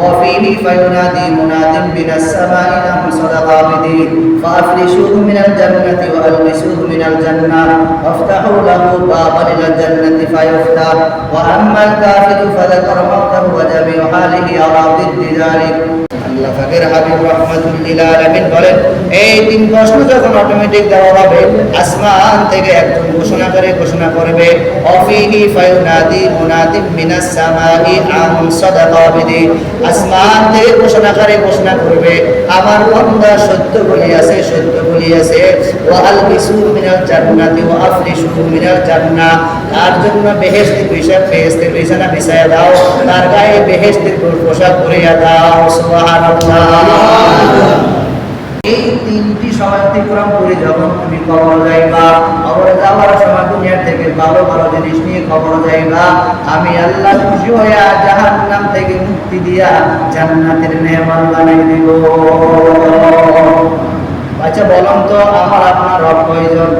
وفيه فينادي مناد من السماء أن صدق عبدي فأفرشوه من الجنة وألبسوه من الجنة وافتحوا له بابا إلى الجنة فيفتح وأما الكافر فذكر موته وجميع حاله على ضد ذلك আল্লাহ পাকের হাবিব রাহমাতুল লিল আলামিন বলেন এই তিন প্রশ্ন যখন অটোমেটিক দেওয়া হবে আসমান থেকে একজন ঘোষণাকারী ঘোষণা করবে অফিহি ফায়ুনাদি মুনাদিম মিনাস সামাই আন সাদাকা বিদি আসমান থেকে ঘোষণাকারী ঘোষণা করবে আমার বান্দা সত্য বলিয়াছে ওয়া আলবিসু মিনাল জান্নাতি ওয়া আফরিশু মিনাল জান্নাহ তার জন্য বেহেশতের বিছানা বিছায়া দাও তার গায়ে বেহেশতের পোশাক পরিয়ে দাও সুবহানাল্লাহ। এই তিনটি সময় অতিক্রম করে যখন তুমি কবর যাইবা কবরে যাওয়ার সময় দুনিয়া থেকে ভালো ভালো জিনিস নিয়ে কবর যাইবা আমি আল্লাহ খুশি হইয়া জাহান্নাম থেকে মুক্তি দিয়া জান্নাতের মেহমান বানাই দিব। আচ্ছা বলুন তো আমার আপনার রব কয়জন?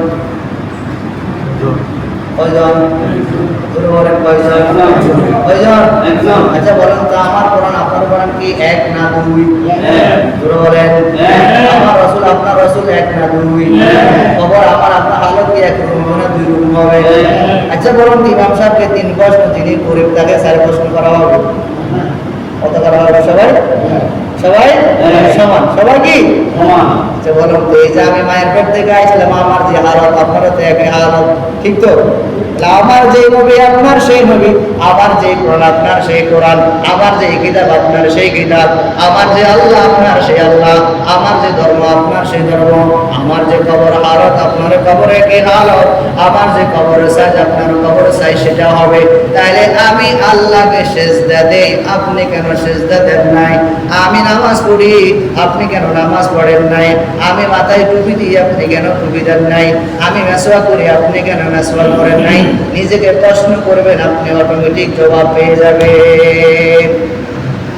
আচ্ছা বলেন তো আমার কোরআন আপনার কোরআন কি এক না দুই? বলেন আমার রাসূল আপনার রাসূল এক না দুই? খবর আমার আপনার হালত কি এক রকম না দুই রকম হবে? আচ্ছা বলুন ইমাম সাহেবকে তিন প্রশ্ন যিনি গরিব তাকে 4 প্রশ্ন করা হবে, কত করা হবে? সবাই সমান, সবাই কি সমান? আচ্ছা বলুন তো এই যে আমি মায়ের পেট থেকে আইছিলাম আমার যে হালত আপনারও তো একই হালত, ঠিক তো? আমার যে নবী আপনার সেই নবী, আমার যে কোরআন আপনার সেই কোরআন, আমার যে কিতাব আপনার সেই কিতাব, আমার যে আল্লাহ আপনার সেই আল্লাহ, আমার যে ধর্ম আপনার সেই ধর্ম, আমার যে কবর হালত আপনার কবরে কি হালত, আমার যে কবর সাইজ আপনার কবর সাইজ সেটা হবে। তাহলে আমি আল্লাহকে সেজদা দেই, আপনি কেন সেজদা দেন নাই? আমি নামাজ পড়ি, আপনি কেন নামাজ পড়েন নাই? আমি মাথায় টুপি দিই, আপনি কেন টুপি দেন নাই? আমি মেসওয়াক করি, আপনি কেন মেসওয়াক করেন নাই? নিজেকে প্রশ্ন করবেন, আপনি অটোমেটিক জবাব পেয়ে যাবেন।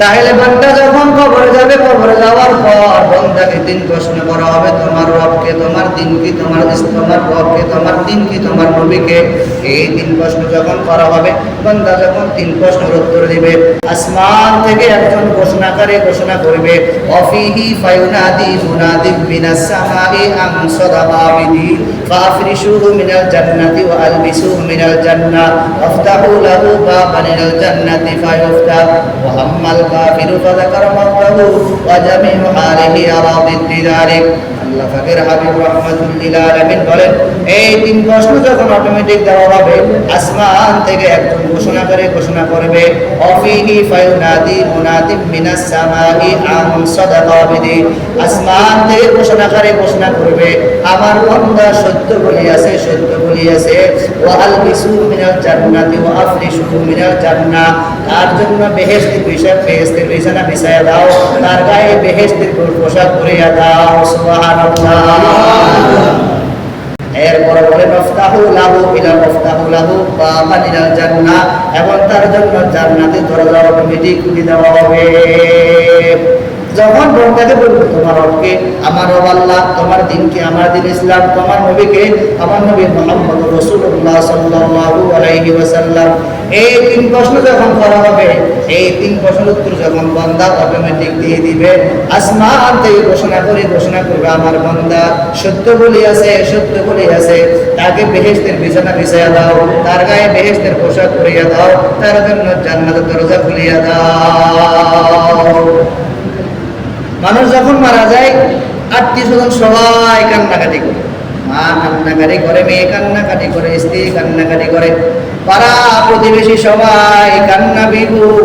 তাহলে বান্দা যখন কবরে যাবে, কবরে যাওয়ার পর বান্দাকে 3 প্রশ্ন করা হবে, তোমার রবকে, তোমার দিন কি, তোমার রবকে, তোমার দিন কি, তোমার নবীকে। এই 3 প্রশ্ন যখন করা হবে, বান্দা যখন 3 প্রশ্নের উত্তর দিবে, আসমান থেকে একজন ঘোষণাকারী ঘোষণা করবে অফিহি ফায়ুনাদি মুনাদিম মিনাস সামাই আন সাদাকা বিদি ফাফরিশুহু মিনাল জান্নাতি ওয়া আলবিসুহু মিনাল জান্নাহ ওয়াফতাহু লাহু বাবান ইলাল জান্নাতি ফায়ুফতাহ ওয়া আম্মাল কাফিরু ফাযাকারা মাওতাহু ওয়া জামিউ হালিহি আলা দিদি যালিক। আল্লাহ পাকের হাবিব রাহমাতুল লিল আলামিন বলেন এই 3 প্রশ্ন যখন অটোমেটিক দেওয়া হবে আসমান থেকে একজন ঘোষণাকারী ঘোষণা করবে অফিহি ফায়ুনাদি মুনাদিম মিনাস সামাই আন সাদাকা বিদি আসমান থেকে ঘোষণাকারী ঘোষণা করবে আমার বান্দা সত্য বলিয়াছে ওয়া আলবিসু মিনাল জান্নাতি ওয়া আফরিশু মিনাল জান্নাহ তার জন্য বেহেশতের বিছানা বিছায়া দাও তার গায়ে বেহেশতের পোশাক পরিয়ে দাও সুবহানাল্লাহ। এরপরে বলে নফতাহু লাহু বাবান ইলাল জান্নাহ এবং তার জন্য জান্নাতের দরজা অটোমেটিক খুলে দেওয়া হবে। যখন বান্দাকে বলবে তোমার রবকে, আমার রব আল্লাহ, তোমার দিন কি, আমার দিন ইসলাম, তোমার নবীকে, আমার নবী মুহাম্মদ রাসূলুল্লাহ সাল্লাল্লাহু আলাইহি ওয়াসাল্লাম, এই 3 প্রশ্ন যখন করা হবে, এই 3 প্রশ্নের উত্তর যখন বান্দা অটোমেটিক দিয়ে দিবে, আসমান থেকে ঘোষণা করবে আমার বান্দা সত্য বলিয়াছে, তাকে বেহেশতের বিছানা বিছায়া দাও, তার গায়ে বেহেশতের পোশাক পরিয়ে দাও, তার জন্য জান্নাতের দরজা খুলিয়া দাও। মানুষ যখন মারা যায় আত্মীয়-স্বজন সবাই কান্নাকাটি করে, মা কান্নাকাটি করে, মেয়ে কান্নাকাটি করে, স্ত্রী কান্নাকাটি করে, পাড়া প্রতিবেশী সবাই কান্না বিভোর।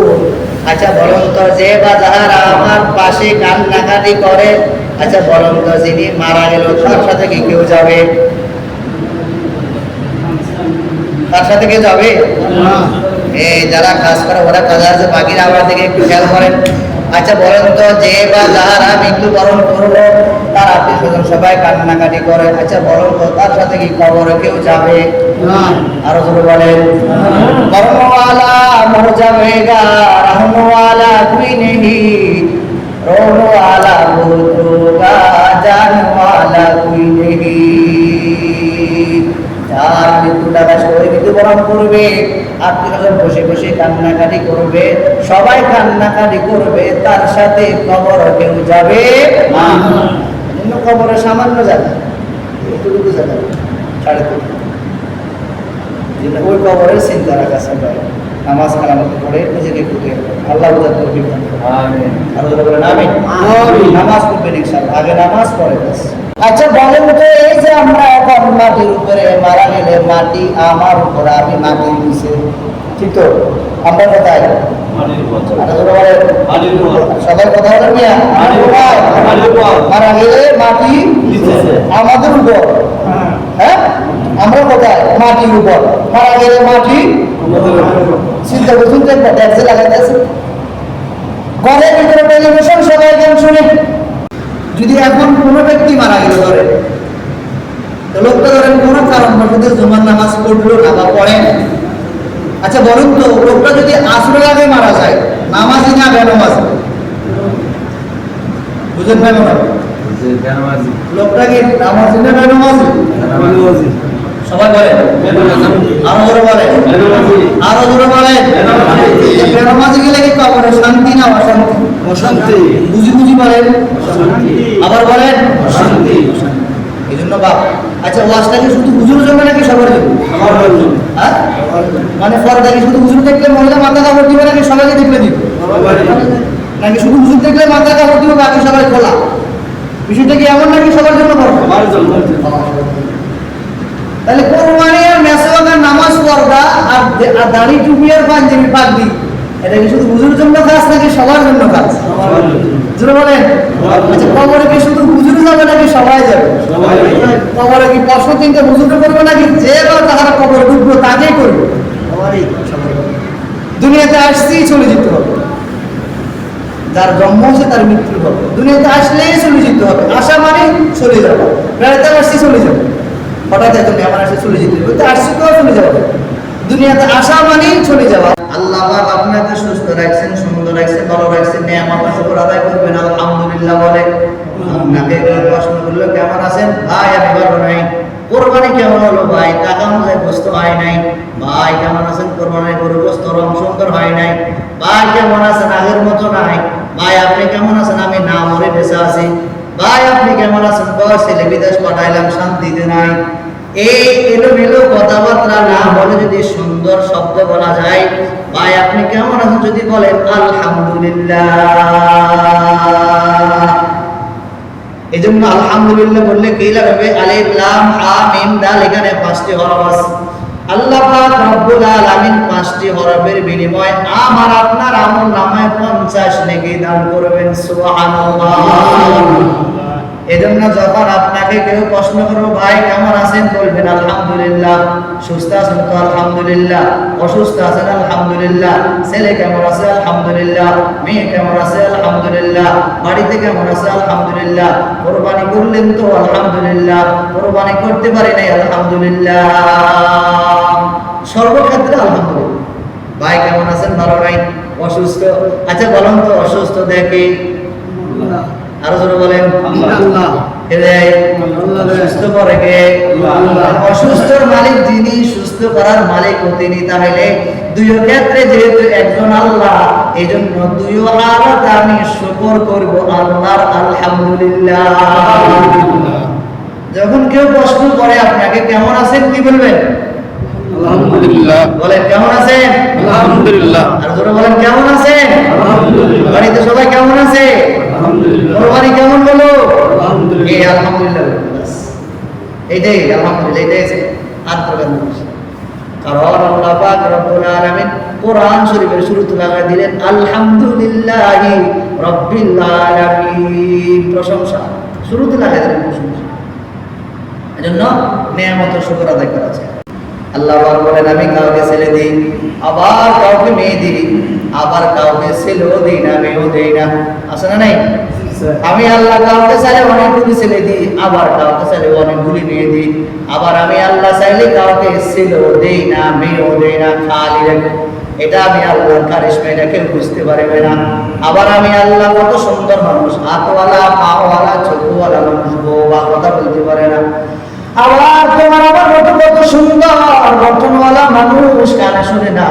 আচ্ছা বলুন তো যে বা যাহারা আমার পাশে কান্নাকাটি করে, আচ্ছা বলুন তো যিনি মারা গেল তার সাথে কি কেউ যাবে? তার সাথে কেউ যাবে? এই যারা কাজ করে ওরা কাজ আছে, বাকিরা আমার দিকে একটু খেয়াল করেন। আচ্ছা বলেন তো যে বা যারা মৃত্যুবরণ করলো তার আত্মীয় স্বজন সবাই কান্নাকাটি করে, আচ্ছা বলেন তো তার সাথে কি কবরে কেউ যাবে? আরো জোরে বলেন। মরনওয়ালা মর যাবেগা, রহমওয়ালা কোই নেহি, রোনওয়ালা বহুত রোগা, জানওয়ালা কোই নেহি। যার মৃত্যুটা কষ্ট করে মৃত্যু মৃত্যুবরণ করবে, আত্মীয়স্বজন বসে বসে কান্নাকাটি করবে, সবাই কান্নাকাটি করবে, তার সাথে কবর কেউ যাবে না। কবরে সামান্য জায়গা, এতটুকু জায়গা, 3.5। ওই কবরের চিন্তা রাখা সবাই, নামাজ কালামত পড়ে নিজেকে খুঁজে আল্লাহ তৌফিক দান করুন। আমিন। আল্লাহ বলেন আমিন। নামাজ পড়বেন ইনশাআল্লাহ, আগে নামাজ পড়ে বাস। আচ্ছা বলেন তো, এই যে আমরা এখন মাটির উপরে মারা গেলে মাটি আমার উপরে, আমি মাটির নিচে, ঠিক তো? আমরা কোথায়? সবাই কথা বলেন মিয়া, মারা গেলে মাটি আমাদের উপর, হ্যাঁ আমরা কোথায়? মাটির উপর। মারা গেলে মাটি চিন্তা করছেন, ট্যাক্সে লাগাইতেছে ঘরের ভিতরে টেলিভিশন, সবাই গান শুনে। যদি এখন কোনো ব্যক্তি মারা গেল ধরে, লোকটা ধরেন কোনো কারণ বশত জুমার নামাজ পড়লো না বা পড়েন, আচ্ছা বলুন তো, লোকটা যদি আসরের আগে মারা যায়, নামাজি না বেনামাজি? বুঝেন ভাই মনে লোকটা কি নামাজি না বেনামাজি? সবাই বলেন, আরো জোরে বলেন, আরো জোরে বলেন। বেনামাজি গেলে কি কবরে শান্তি না অশান্তি? অশান্তি। বুঝি বুঝি বলেন, আবার বলেন অশান্তি। এই জন্য বাপ, আচ্ছা ওয়াজটা কি শুধু হুজুরের জন্য নাকি সবার জন্য? হ্যাঁ, মানে ফরদা কি শুধু হুজুর দেখলে মহিলা মাথা কাপড় দিবে নাকি সবাইকে দেখলে দিবে? নাকি শুধু হুজুর দেখলে মাথা কাপড় দিবে, বাকি সবাই খোলা? বিষয়টা কি এমন নাকি সবার জন্য করবে? তাহলে কোরবানি আর মেসওয়াক আর নামাজ পড়া আর দাড়ি টুপি আর পাঞ্জাবি পাগড়ি, এটা কি শুধু হুজুরের জন্য কাজ নাকি সবার জন্য কাজ? জোরে বলেন। আচ্ছা কবরে কি শুধু হুজুর যাবে নাকি সবাই যাবে? কবরে কি প্রশ্ন চিন্তা হুজুরে করবে নাকি যে বা তাহারা কবরে ঢুকবো তাকেই করবে? দুনিয়াতে আসতেই চলে যেতে হবে, যার জন্ম হচ্ছে তার মৃত্যু হবে। দুনিয়াতে আসলেই চলে যেতে হবে, আসা মানে চলে যাবে। বেড়াতে আসছি চলে যাবে, হঠাৎ একজন মেহমান আসে চলে যেতে হবে, আসছি তো চলে যাবে। দুনিয়াতে আসা মানেই চলে যাওয়া। আল্লাহ পাক আপনাকে সুস্থ রাখছেন, সুন্দর রাখছেন, ভালো রাখছেন, নিয়ামতের শুকর আদায় করবেন আলহামদুলিল্লাহ বলে। আপনাকে প্রশ্ন করলো কেমন আছেন? ভাই আমি ভালো নাই। কোরবানি কেমন হলো ভাই? টাকা অনুযায়ী গোস্ত হয় নাই। ভাই কেমন আছেন? কোরবানির গরু গোস্ত রং সুন্দর হয় নাই। ভাই কেমন আছেন? আগের মতো নাই। ভাই আপনি কেমন আছেন? আমি না মরে বেঁচে আছি। ভাই আপনি কেমন আছেন? ছেলে বিদেশ পাঠাইলাম, শান্তিতে নাই। এই এলোমেলো কথাবার্তা না বলে যদি সুন্দর শব্দ বলা যায়, ভাই আপনি কেমন আছেন যদি বলেন আলহামদুলিল্লাহ। এই জন্য আলহামদুলিল্লাহ বললে কি লাগবে? আলিফ লাম হা মিম দাল, এখানে 5টি হরফ আছে। আল্লাহ পাক রব্বুল আলামিন 5টি হরফের বিনিময়ে আমার আপনার আমল নামায় 50 নেকি দান করবেন। সুবহানাল্লাহ। এজন্য যখন আপনাকে কেউ প্রশ্ন করবে ভাই কেমন আছেন, বলবেন আলহামদুলিল্লাহ। সুস্থ আছেন তো আলহামদুলিল্লাহ, অসুস্থ আছেন আলহামদুলিল্লাহ, ছেলে কেমন আছে আলহামদুলিল্লাহ, মেয়ে কেমন আছে আলহামদুলিল্লাহ, বাড়িতে কেমন আছে আলহামদুলিল্লাহ, কোরবানি করলেন তো আলহামদুলিল্লাহ, কোরবানি করতে পারি নাই আলহামদুলিল্লাহ, সর্বক্ষেত্রে আলহামদুলিল্লাহ। ভাই কেমন আছেন? ভালো নাই, অসুস্থ। আচ্ছা বলুন তো অসুস্থ দেখে আরো জোরে বলেন আল্লাহ। সুস্থ করে কে? অসুস্থর মালিক যিনি, সুস্থ করার মালিক তিনি। তাহলে দুই ক্ষেত্রে যেহেতু একজন আল্লাহ, এই জন্য দুই হালত আমি শুকর করব আল্লাহর আলহামদুলিল্লাহ। যখন কেউ প্রশ্ন করে আপনাকে কেমন আছেন, কি বলবেন? আলহামদুলিল্লাহ। বলেন কেমন আছেন? আলহামদুলিল্লাহ। আর জোরে বলেন কেমন আছেন? আলহামদুলিল্লাহ। বাড়িতে সবাই কেমন আছে? আলহামদুলিল্লাহ। কোরবানি কেমন হলো? আলহামদুলিল্লাহ। এই আলহামদুলিল্লাহ বাস, এইটাই আলহামদুলিল্লাহ, এইটাই আছে আর প্রকার নয়। কারণ আল্লাহ পাক রব্বুল আলামিন কোরআন শরীফের শুরুতে লাগাই দিলেন আলহামদুলিল্লাহি রাব্বিল আলামিন, প্রশংসা শুরুতে লাগাই দিলেন প্রশংসা। এজন্য নিয়ামতের শুকর আদায় করা যায়। আল্লাহ পাক বলেন আমি কাউকে ছেলে দিই, আবার কাউকে মেয়ে দিই, আবার কাউকে ছেলেও দিই না, মেয়েও দিই না। আছে না নাই? আমি আল্লাহ কাউকে চাইলে অনেকগুলি ছেলে দিই, আবার কাউকে চাইলে অনেকগুলি মেয়ে দিই। আবার আমি আল্লাহ চাইলে কাউকে ছেলেও দেই না, মেয়েও দেই না, খালি রাখি। এটা আমি আল্লাহর কারিশমা, এটা কেউ বুঝতে পারবে না। আবার আমি আল্লাহ কত সুন্দর মানুষ, হাতওয়ালা, পাওয়ালা, চোখওয়ালা মানুষ, বউ বা কথা বলতে পারে না। আবার তোমার আমার মতো কত সুন্দর গঠনওয়ালা মানুষ কানে শুনে না,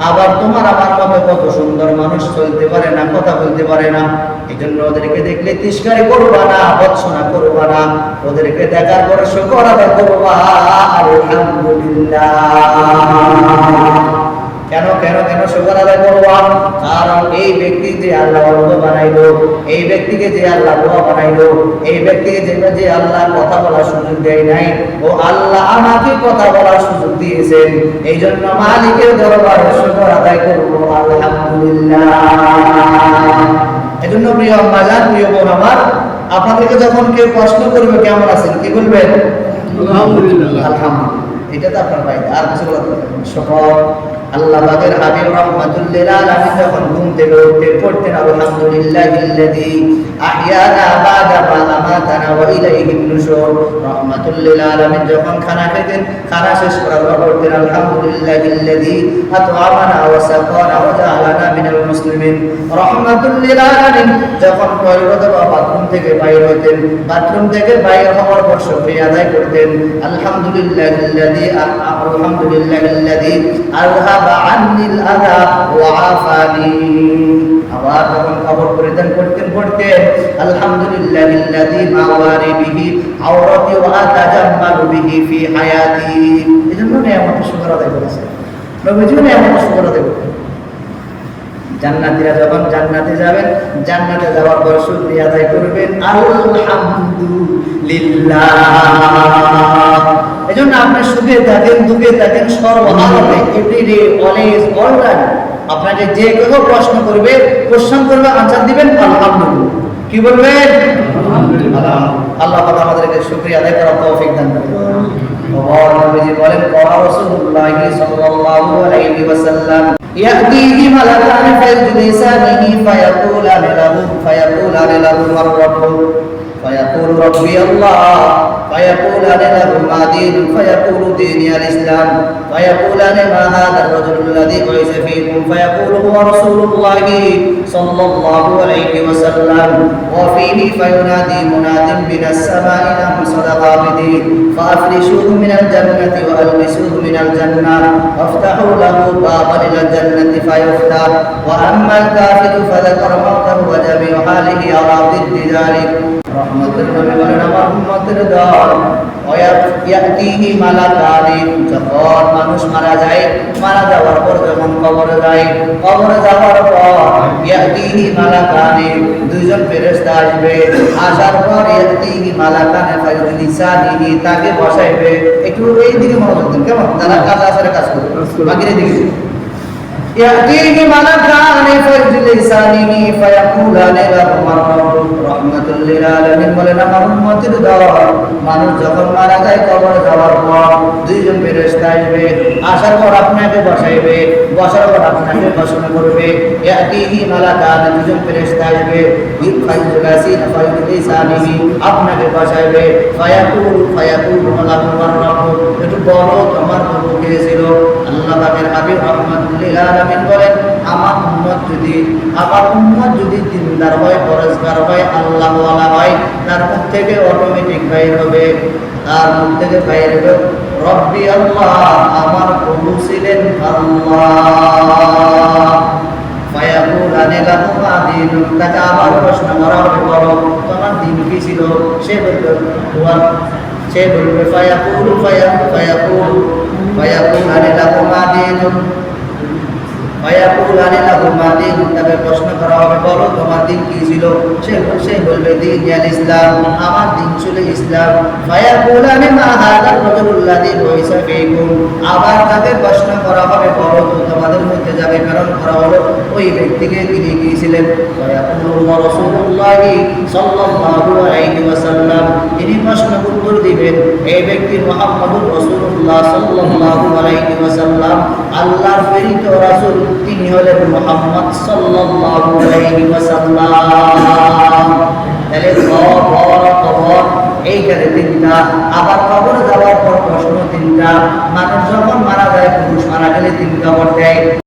আবার তোমার আমার মতো কত সুন্দর মানুষ চলতে পারে না, কথা বলতে পারে না। এই জন্য ওদেরকে দেখলে তিরস্কারি করবা না, ভৎসনা করবা না, ওদেরকে দেখার পরে শুকর আদায় করবা আলহামদুলিল্লাহ। কেন কেন কেন শুকর আদায় করবা? কারণ এই ব্যক্তি যে আল্লাহ বানাইলো, এই ব্যক্তিকে যে আল্লাহ দোয়া বানাইলো, এই ব্যক্তিকে যে আল্লাহ কথা বলার সুযোগ দেয় নাই, ও আল্লাহ আমাকে কথা বলার সুযোগ দিয়েছেন। এই জন্য মালিকের দরবারে শুকর আদায় করবো আলহামদুলিল্লাহ। এজন্য প্রিয় আম্মাজান, প্রিয় বোন আমার, আপনাদেরকে যখন কেউ প্রশ্ন করবে কেমন আছেন, কি বলবেন? আলহামদুলিল্লাহ। আলহামদুলিল্লাহ, এটা তো আপনার বাইরে আর কিছু বলার দরকার নেই। শুকর আল্লাহ পাকের হাবিব রাহমাতুল লিল আলামিন যখন ঘুম থেকে উঠতে পড়তেন আলহামদুলিল্লাহিল্লাযী আহইয়ানা বা'দা মা আমাতানা ওয়া ইলাইহিন নুশুর। রাহমাতুল লিল আলামিন যখন খানা খেতেন, খানা শেষ করার পর পড়তেন আলহামদুলিল্লাহিল্লাযী আত'আমানা ওয়া সাকানা ওয়া জাআলানা মিনাল মুসলিমিন। রাহমাতুল লিল আলামিন যখন টয়লেট বা বাথরুম থেকে বাইর হতেন, বাথরুম থেকে বাইর হওয়ার পর শুকরিয়া আদায় করতেন আলহামদুলিল্লাহিল্লাযী আযহাবা আন্নিল আযা ওয়া আফানি। আবার যখন কবর পরিধান করতেন পড়তেন আলহামদুলিল্লাহিল্লাযী মাওয়ারি বিহি আওরাতি ওয়া আতাজাম্মালু বিহি ফি হায়াতি। এজন্য নিয়ামতের শুকর আদায় করেছেন, নবীজিও নিয়ামতের শুকর আদায় করতেন। জান্নাতীরা যখন জান্নাতে যাবেন, জান্নাতে যাওয়ার পর শুকরিয়া আদায় করবেন আলহামদুলিল্লাহ। এজন্য আপনি সুখে থাকেন, দুঃখে থাকেন, সর্বহালতে, এভরিডে, অলওয়েজ, অল টাইম আপনাকে যে কেউ প্রশ্ন করবে, কোশ্চেন করবে, আনসার দিবেন আলহামদুলিল্লাহ। কি বলবেন? আলহামদুলিল্লাহ। আল্লাহ পাক আমাদেরকে শুকরিয়া আদায় করার তৌফিক দান করুন। নবীজি বলেন রাসূলুল্লাহ সাল্লাল্লাহু আলাইহি ওয়াসাল্লাম يأتيه ملكان فيجلسانه فيقولان له من ربك فيقول ربي الله فيقولان له ما دينك فيقول ديني الإسلام فيقولان ما هذا الرجل الذي بعث فيكم فيقول هو رسول الله صلى الله عليه وسلم وفيه فينادي مناد من السماء له صدق عبدي فأفرشوه من الجنة وألبسوه من الجنة وافتحوا له بابا إلى الجنة فيفتح وأما الكافر فذكر موته وجميع حاله على ضد ذلك রহমতের নবী বলেন আমার উম্মতের দল ইয়াতিহি মালাকানি। যখন মানুষ মারা যায়, মারা যাওয়ার পর যখন কবরে যায়, কবরে যাওয়ার পর ইয়াতিহি মালাকানি, দুইজন ফেরেশতা আসবে। আসার পর ইয়াতিহি মালাকানি ফায়ুজলিসানিহি, তাকে বসাইবে। একটু এই দিকে মনোযোগ দেন, কেমন? যারা কাজ আসরে কাজ করবে, বাকির দিকে يأتيه ملكان فيجلسانه فيقولان له من ربك رحمة للعالمين বলেন আমার উম্মতের দল মানুষ যখন মারা যায় কবরে যাওয়ার পর দুইজন ফেরেশতা আসবে। আসার পর আপনাকে বসাইবে, বসার পর আপনাকে প্রশ্ন করবে। ইয়াতিহি মালাকান, দুইজন ফেরেশতা আসবে। ফায়ুজলিসানিহি, আপনাকে বসাইবে। ফায়াকুলু লাহু মান রাব্বুক, একটু বলো তোমার প্রভু কে ছিল? আল্লাহ পাকের হাবিব রাহমাতুল লিল আলামিন বলেন আমার উম্মত যদি দিনদার হয়, পরহেজগার হয়, আল্লাহ ওয়ালা হয়, তার মুখ থেকে অটোমেটিক বাইর হবে, তার মুখ থেকে বাইর হবে রব্বি আল্লাহ, আমার প্রভু ছিলেন আল্লাহ। ফায়াকুলানি লাহু মা দীনুক, তাকে আবার প্রশ্ন করা হবে বলো তোমার দিন কি ছিল? সে বলবে ফায়াকুলানি লাহু মা দীনুক, তাকে প্রশ্ন করা হবে বলো তোমার দিন কি ছিল? সে বলবে দিন ইসলাম, আমার দিন ছিল ইসলাম। ফায়াকুলানি মা হাযার রাজুলুল্লাযী বুইসা ফীকুম, আবার তাকে প্রশ্ন করা হবে বলো তো তোমাদের মধ্যে যাকে প্রেরণ করা হলো ওই ব্যক্তিকে তিনি কি ছিলেন? ফায়াকুলু রাসূলুল্লাহ সাল্লাল্লাহু আলাইহি ওয়াসাল্লাম, তিনি প্রশ্ন উত্তর দিবেন এই ব্যক্তি মুহাম্মদুর রাসূলুল্লাহ সাল্লাল্লাহু আলাইহি ওয়াসাল্লাম, আল্লাহর প্রেরিত রাসূল, তিনি হলেন মুহাম্মদ সাল্লাল্লাহু আলাইহি ওয়াসাল্লাম। তাহলে কবর এইখানে তিনটা, আবার কবরে যাওয়ার পর প্রশ্ন তিনটা। মানুষ যখন মারা যায়, পুরুষ মারা গেলে তিন কবর দেয়।